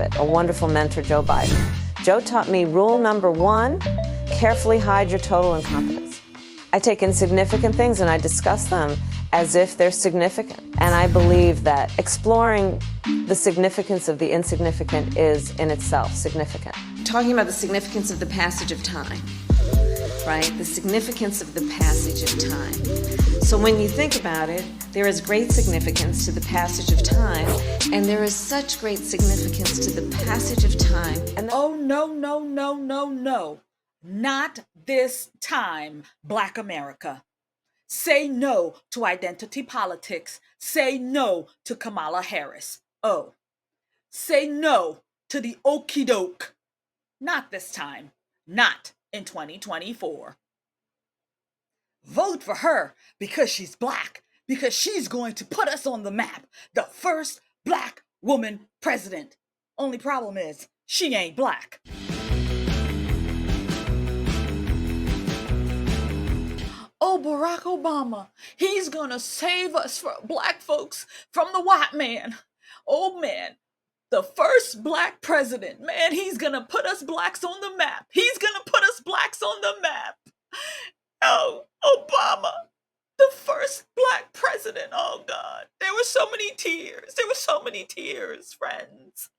a wonderful mentor, Joe Biden. Joe taught me rule number one: carefully hide your total incompetence. I take insignificant things and I discuss them as if they're significant. And I believe that exploring the significance of the insignificant is in itself significant. Talking about the significance of the passage of time, right? The significance of the passage of time. So when you think about it, there is great significance to the passage of time, and there is such great significance to the passage of time. And oh, no, no, no, no, no. Not this time, Black America. Say no to identity politics. Say no to Kamala Harris. Oh, say no to the okie doke. Not this time. Not in 2024. Vote for her because she's Black, because she's going to put us on the map. The first Black woman president. Only problem is she ain't Black. Oh, Barack Obama, he's gonna save us, Black folks, from the white man. Oh man, the first Black president, man, he's gonna put us Blacks on the map. He's gonna put us Blacks on the map. Oh, Obama, the first Black president. Oh God, there were so many tears. There were so many tears, friends.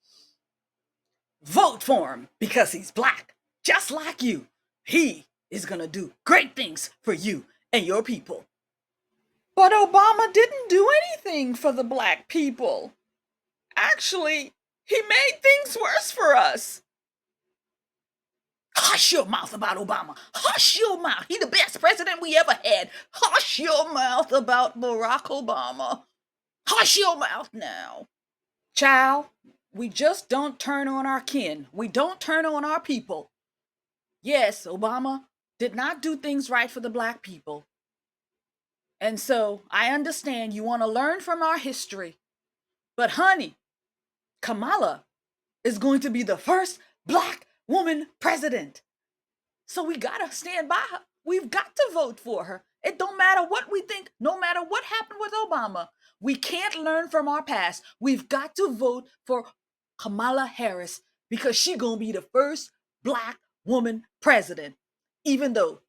Vote for him because he's Black, just like you. He is gonna do great things for you and your people. But Obama didn't do anything for the Black people. Actually, he made things worse for us. Hush your mouth about Obama. Hush your mouth. He the best president we ever had. Hush your mouth about Barack Obama. Hush your mouth now. Child, we just don't turn on our kin. We don't turn on our people. Yes, Obama did not do things right for the Black people. And so I understand you want to learn from our history. But honey, Kamala is going to be the first Black woman president. So we got to stand by her. We've got to vote for her. It don't matter what we think, no matter what happened with Obama. We can't learn from our past. We've got to vote for Kamala Harris because she's going to be the first Black woman president, even though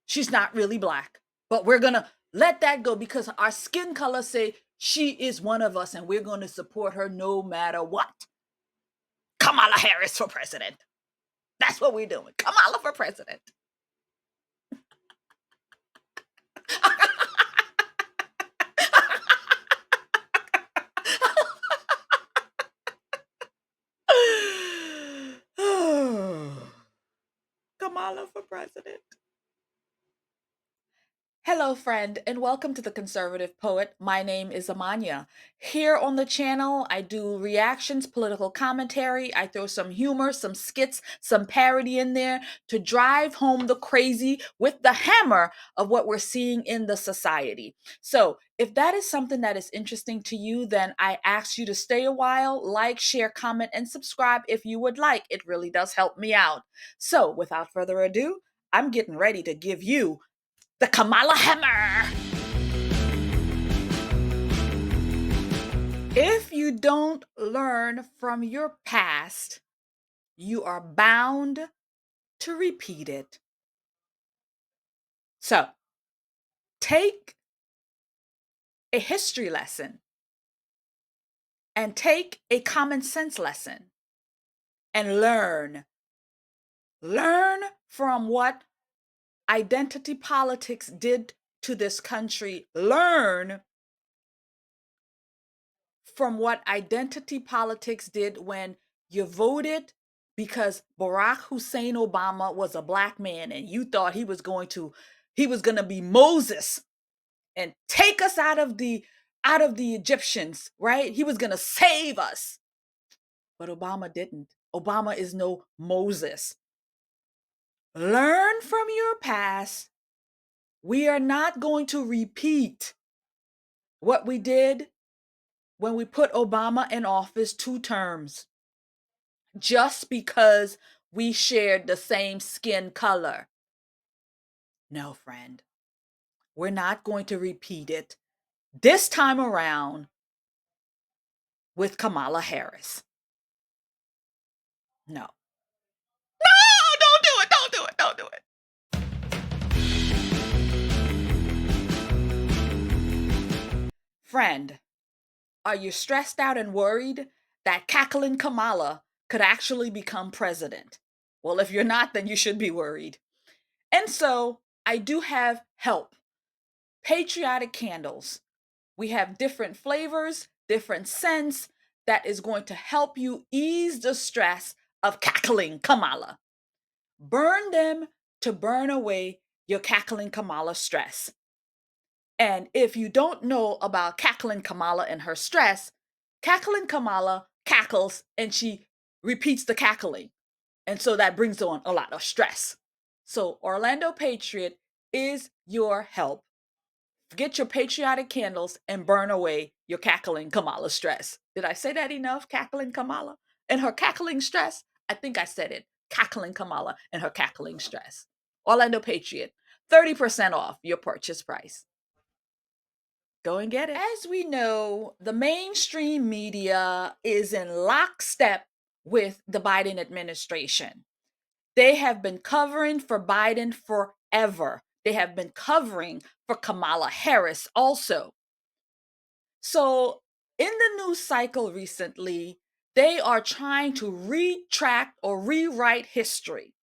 she's not really Black. But we're going to let that go because our skin color say she is one of us and we're going to support her no matter what. Kamala Harris for president. That's what we're doing. Kamala for president. Kamala for president. Hello, friend, and welcome to The Conservative Poet. My name is Amania. Here on the channel, I do reactions, political commentary. I throw some humor, some skits, some parody in there to drive home the crazy with the hammer of what we're seeing in the society. So if that is something that is interesting to you, then I ask you to stay a while, like, share, comment, and subscribe if you would like. It really does help me out. So without further ado, I'm getting ready to give you the Camala Hammer. If you don't learn from your past, you are bound to repeat it. So, take a history lesson and take a common sense lesson and learn. Learn from what identity politics did to this country. Learn from what identity politics did when you voted because Barack Hussein Obama was a Black man and you thought he was going to be Moses and take us out of the Egyptians, right? He was going to save us. But Obama didn't. Obama is no Moses. Learn from your past. We are not going to repeat what we did when we put Obama in office 2 terms just because we shared the same skin color. No, friend, we're not going to repeat it this time around with Kamala Harris. No. No, don't do it. Don't do it. Don't do it. Friend, are you stressed out and worried that cackling Kamala could actually become president? Well, if you're not, then you should be worried. And so I do have help. Patriotic candles. We have different flavors, different scents that is going to help you ease the stress of cackling Kamala. Burn them to burn away your cackling Kamala stress. And if you don't know about cackling Kamala and her stress, cackling Kamala cackles and she repeats the cackling. And so that brings on a lot of stress. So Orlando Patriot is your help. Get your patriotic candles and burn away your cackling Kamala stress. Did I say that enough? Cackling Kamala and her cackling stress? I think I said it. Cackling Kamala and her cackling stress. Orlando Patriot, 30% off your purchase price. Go and get it. As we know, the mainstream media is in lockstep with the Biden administration. They have been covering for Biden forever. They have been covering for Kamala Harris also. So in the news cycle recently, they are trying to retract or rewrite history.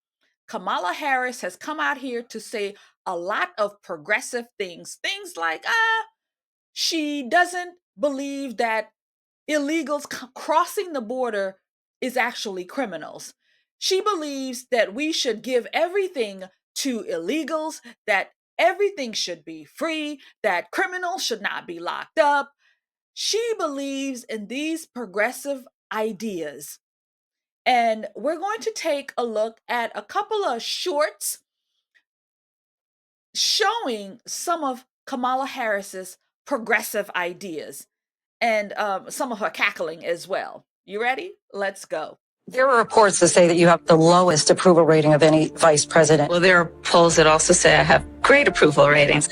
Kamala Harris has come out here to say a lot of progressive things like, she doesn't believe that illegals crossing the border is actually criminals. She believes that we should give everything to illegals, that everything should be free, that criminals should not be locked up. She believes in these progressive ideas. And we're going to take a look at a couple of shorts showing some of Kamala Harris's progressive ideas and some of her cackling as well. You ready? Let's go. There are reports that say that you have the lowest approval rating of any vice president. Well, there are polls that also say I have great approval ratings.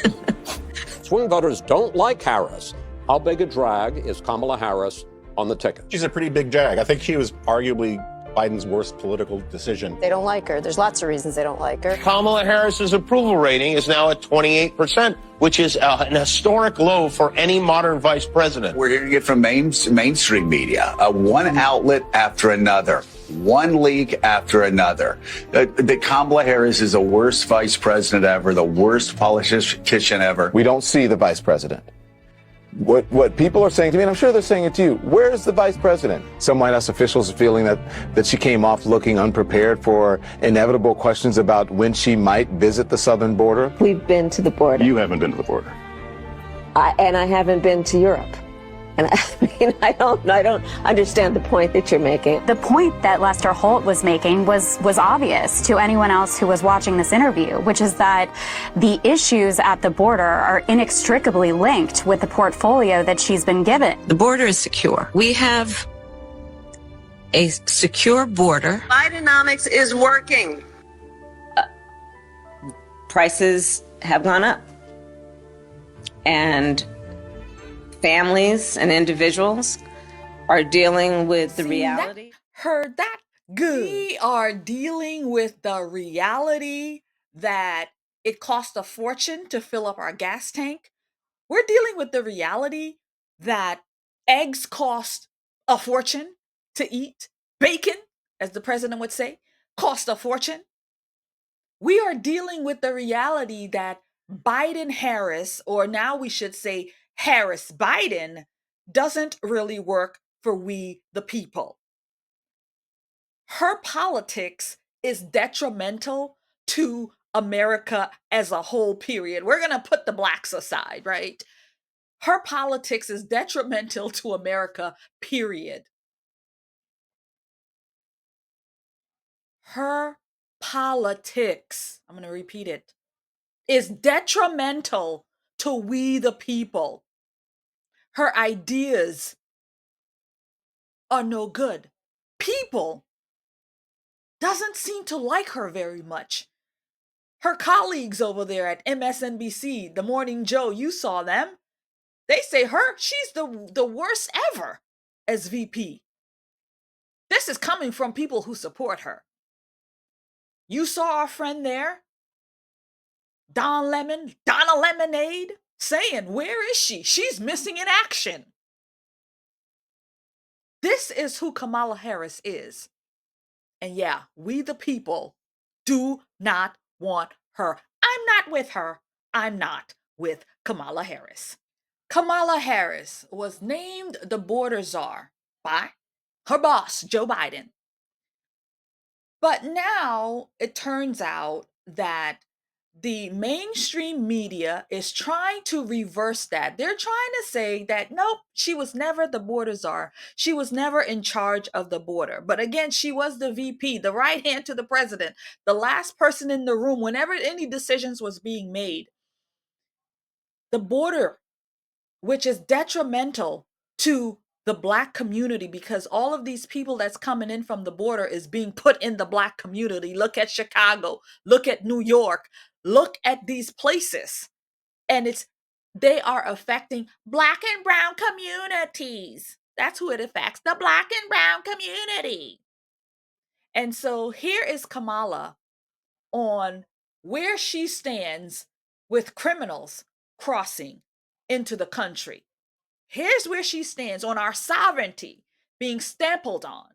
Swing voters don't like Harris. How big a drag is Kamala Harris on the ticket? She's a pretty big drag. I think she was arguably Biden's worst political decision. They don't like her. There's lots of reasons they don't like her. Kamala Harris's approval rating is now at 28%, which is an historic low for any modern vice president. We're hearing it from mainstream media, one outlet after another, one leak after another. That Kamala Harris is the worst vice president ever, the worst politician ever. We don't see the vice president. What people are saying to me, and I'm sure they're saying it to you, where's the vice president? Some White House officials are feeling that she came off looking unprepared for inevitable questions about when she might visit the southern border. We've been to the border. You haven't been to the border. And I haven't been to Europe. And I don't understand the point that you're making. The point that Lester Holt was making was obvious to anyone else who was watching this interview, which is that the issues at the border are inextricably linked with the portfolio that she's been given. The border is secure. We have a secure border. Bidenomics is working. Prices have gone up. And families and individuals are dealing with the reality. Heard that? Good. We are dealing with the reality that it costs a fortune to fill up our gas tank. We're dealing with the reality that eggs cost a fortune to eat. Bacon, as the president would say, cost a fortune. We are dealing with the reality that Biden-Harris, or now we should say Harris-Biden, doesn't really work for we the people. Her politics is detrimental to America as a whole, period. We're going to put the blacks aside, right? Her politics is detrimental to America, period. Her politics, I'm going to repeat it, is detrimental to we the people. Her ideas are no good. People doesn't seem to like her very much. Her colleagues over there at MSNBC, The Morning Joe, you saw them. They say she's the worst ever as VP. This is coming from people who support her. You saw our friend there, Donna Lemonade, saying, where is she? She's missing in action. This is who Kamala Harris is. And yeah, we the people do not want her. I'm not with her. I'm not with Kamala Harris. Kamala Harris was named the border czar by her boss, Joe Biden. But now it turns out that the mainstream media is trying to reverse that. They're trying to say that, nope, she was never the border czar. She was never in charge of the border. But again, she was the VP, the right hand to the president, the last person in the room whenever any decisions was being made. The border, which is detrimental to the Black community, because all of these people that's coming in from the border is being put in the Black community. Look at Chicago, look at New York, look at these places. And they are affecting Black and brown communities. That's who it affects, the Black and brown community. And so here is Kamala on where she stands with criminals crossing into the country. Here's where she stands on our sovereignty being stampled on.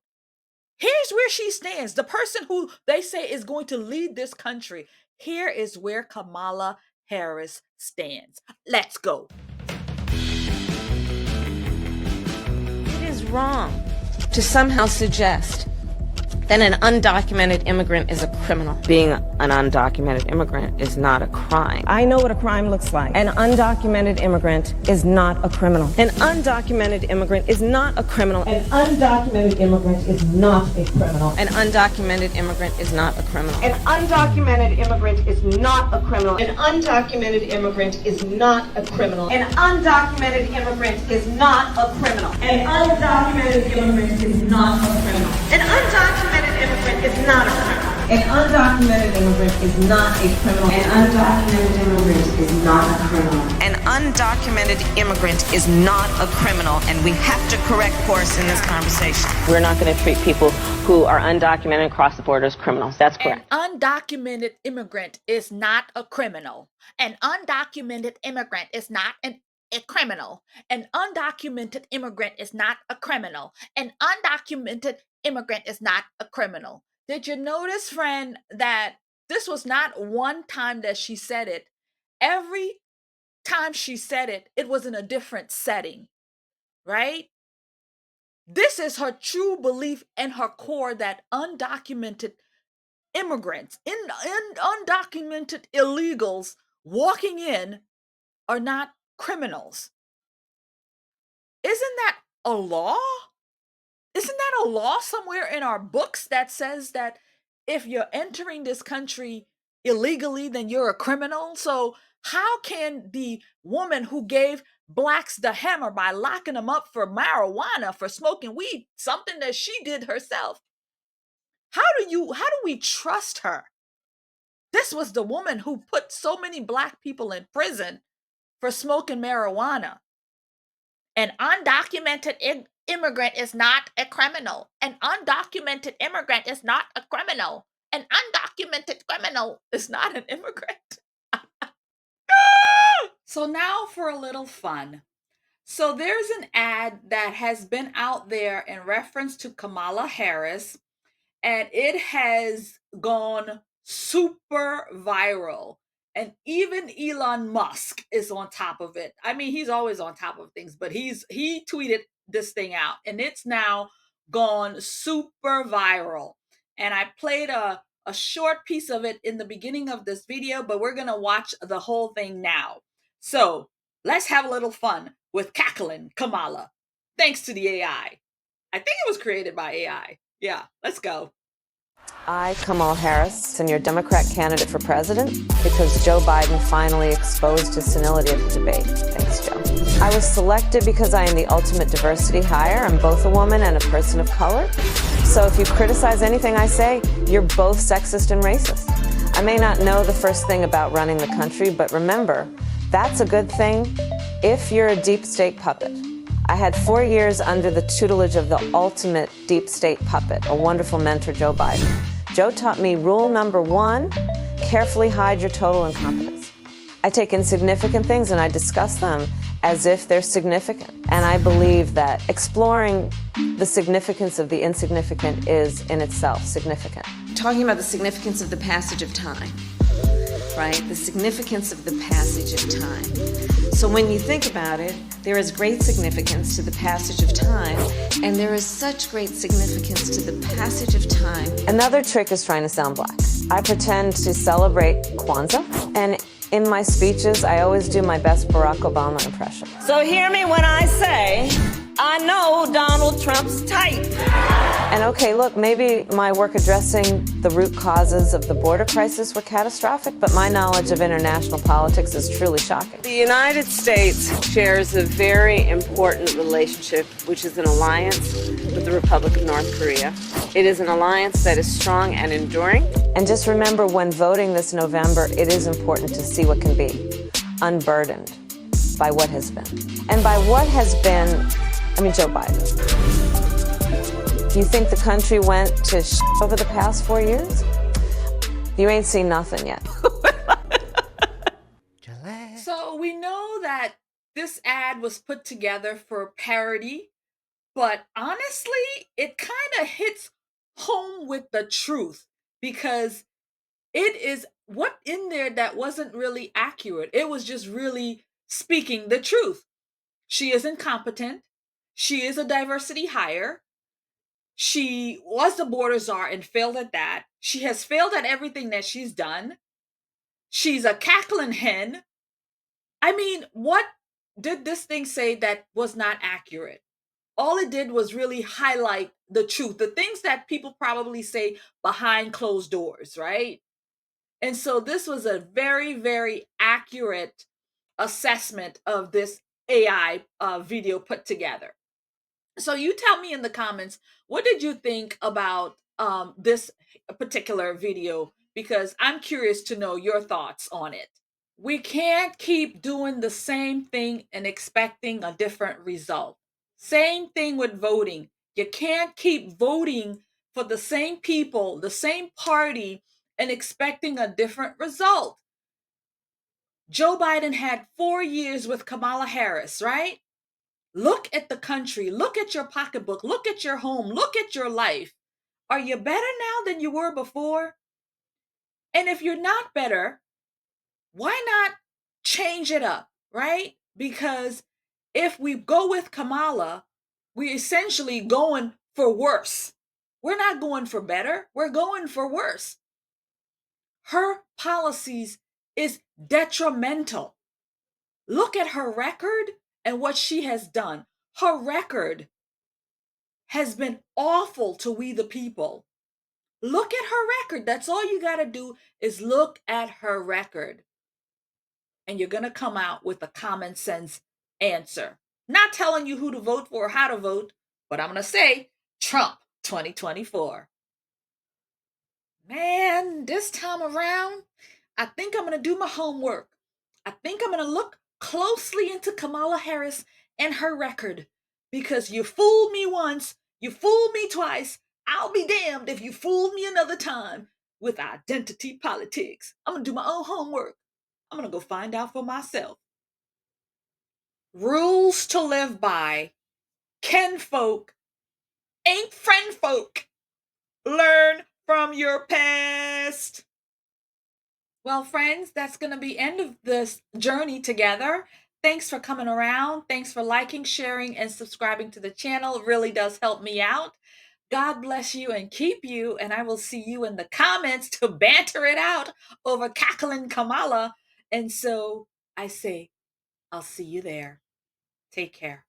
Here's where she stands. The person who they say is going to lead this country. Here is where Kamala Harris stands. Let's go. It is wrong to somehow suggest that an undocumented immigrant is a criminal. Being an undocumented immigrant is not a crime. I know what a crime looks like. An undocumented immigrant is not a criminal. An undocumented immigrant is not a criminal. An undocumented immigrant is not a criminal. An undocumented immigrant is not a criminal. An undocumented immigrant is not a criminal. An undocumented immigrant is not a criminal. An undocumented immigrant is not a criminal. An undocumented immigrant is not a criminal. An undocumented immigrant is not a criminal. An undocumented immigrant is not a criminal. An undocumented immigrant is not a criminal. An undocumented immigrant is not a criminal, and we have to correct course in this conversation. We're not going to treat people who are undocumented and cross the border as criminals. That's correct. An undocumented immigrant is not a criminal. An undocumented immigrant is not a criminal. An undocumented immigrant is not a criminal. An undocumented immigrant is not a criminal. Did you notice, friend, that this was not one time that she said it? Every time she said it, it was in a different setting, right? This is her true belief and her core that undocumented immigrants, undocumented illegals walking in are not criminals. Isn't that a law? Isn't that a law somewhere in our books that says that if you're entering this country illegally, then you're a criminal? So how can the woman who gave Blacks the hammer by locking them up for marijuana, for smoking weed, something that she did herself, how do we trust her? This was the woman who put so many Black people in prison for smoking marijuana. An undocumented immigrant is not a criminal. An undocumented immigrant is not a criminal. An undocumented criminal is not an immigrant. So now for a little fun. So there's an ad that has been out there in reference to Kamala Harris, and it has gone super viral. And even Elon Musk is on top of it. I mean, he's always on top of things, but he tweeted this thing out, and it's now gone super viral. And I played a short piece of it in the beginning of this video, but we're going to watch the whole thing now. So let's have a little fun with cackling Kamala, thanks to the AI. I think it was created by AI. Yeah, let's go. I, Kamala Harris, am your Democrat candidate for president because Joe Biden finally exposed his senility at the debate. Thanks, Joe. I was selected because I am the ultimate diversity hire. I'm both a woman and a person of color. So if you criticize anything I say, you're both sexist and racist. I may not know the first thing about running the country, but remember, that's a good thing if you're a deep state puppet. I had 4 years under the tutelage of the ultimate deep state puppet, a wonderful mentor, Joe Biden. Joe taught me rule number 1, carefully hide your total incompetence. I take insignificant things and I discuss them as if they're significant. And I believe that exploring the significance of the insignificant is in itself significant. Talking about the significance of the passage of time, right? The significance of the passage of time. So when you think about it, there is great significance to the passage of time, and there is such great significance to the passage of time. Another trick is trying to sound black. I pretend to celebrate Kwanzaa, and in my speeches, I always do my best Barack Obama impression. So hear me when I say, I know Donald Trump's type. And okay, look, maybe my work addressing the root causes of the border crisis were catastrophic, but my knowledge of international politics is truly shocking. The United States shares a very important relationship, which is an alliance with the Republic of North Korea. It is an alliance that is strong and enduring. And just remember, when voting this November, it is important to see what can be unburdened by what has been. And by what has been, I mean Joe Biden. You think the country went to over the past 4 years? You ain't seen nothing yet. So we know that this ad was put together for parody, but honestly, it kind of hits home with the truth because it is what in there that wasn't really accurate. It was just really speaking the truth. She is incompetent. She is a diversity hire. She was the border czar and failed at that. She has failed at everything that she's done. She's a cackling hen. I mean, what did this thing say that was not accurate? All it did was really highlight the truth, the things that people probably say behind closed doors, right? And so this was a very, very accurate assessment of this AI video put together. So you tell me in the comments, what did you think about this particular video? Because I'm curious to know your thoughts on it. We can't keep doing the same thing and expecting a different result. Same thing with voting. You can't keep voting for the same people, the same party, and expecting a different result. Joe Biden had 4 years with Kamala Harris, right? Look at the country. Look at your pocketbook. Look at your home. Look at your life. Are you better now than you were before? And if you're not better, why not change it up, right? Because if we go with Kamala, we're essentially going for worse. We're not going for better. We're going for worse. Her policies is detrimental. Look at her record and what she has done. Her record has been awful to we the people. Look at her record. That's all you got to do is look at her record. And you're going to come out with a common sense answer. Not telling you who to vote for or how to vote, but I'm going to say Trump 2024. Man, this time around, I think I'm going to do my homework. I think I'm going to look closely into Kamala Harris and her record, because you fooled me once, you fooled me twice. I'll be damned if you fooled me another time with identity politics. I'm going to do my own homework. I'm going to go find out for myself. Rules to live by. Kinfolk ain't friend folk. Learn from your past. Well, friends, that's going to be end of this journey together. Thanks for coming around. Thanks for liking, sharing, and subscribing to the channel. It really does help me out. God bless you and keep you, and I will see you in the comments to banter it out over cackling Kamala. And so I say, I'll see you there. Take care.